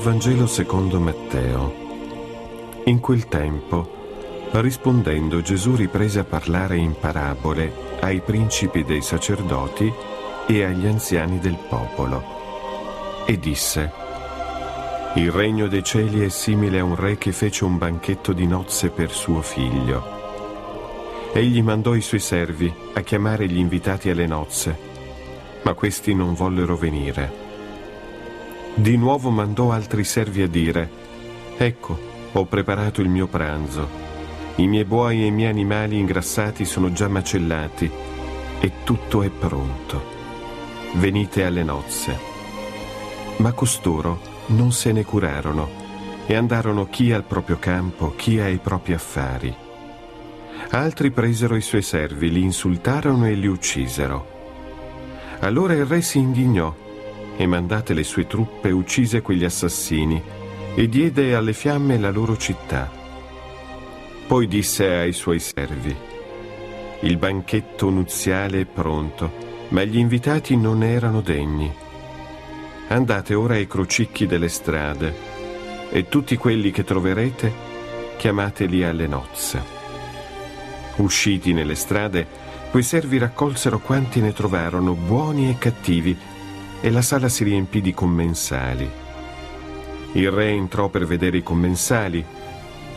Vangelo secondo Matteo. In quel tempo, rispondendo, Gesù riprese a parlare in parabole ai principi dei sacerdoti e agli anziani del popolo, e disse: Il regno dei cieli è simile a un re che fece un banchetto di nozze per suo figlio. Egli mandò i suoi servi a chiamare gli invitati alle nozze, ma questi non vollero venire. Di nuovo mandò altri servi a dire: Ecco, ho preparato il mio pranzo. I miei buoi e i miei animali ingrassati sono già macellati e tutto è pronto. Venite alle nozze. Ma costoro non se ne curarono e andarono chi al proprio campo, chi ai propri affari. Altri presero i suoi servi, li insultarono e li uccisero. Allora il re si indignò e, mandate le sue truppe, uccise quegli assassini e diede alle fiamme la loro città. Poi disse ai suoi servi: Il banchetto nuziale è pronto, ma gli invitati non erano degni. Andate ora ai crocicchi delle strade e tutti quelli che troverete chiamateli alle nozze. Usciti nelle strade, quei servi raccolsero quanti ne trovarono, buoni e cattivi, e la sala si riempì di commensali. Il re entrò per vedere i commensali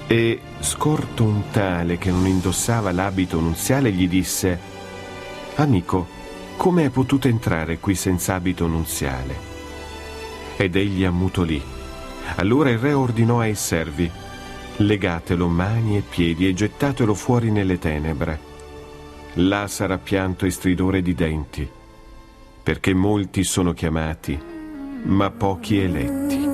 e, scorto un tale che non indossava l'abito nuziale, gli disse: Amico, come hai potuto entrare qui senza abito nuziale? Ed egli ammutolì. Allora il re ordinò ai servi: Legatelo mani e piedi e gettatelo fuori nelle tenebre. Là sarà pianto e stridore di denti, perché molti sono chiamati, ma pochi eletti.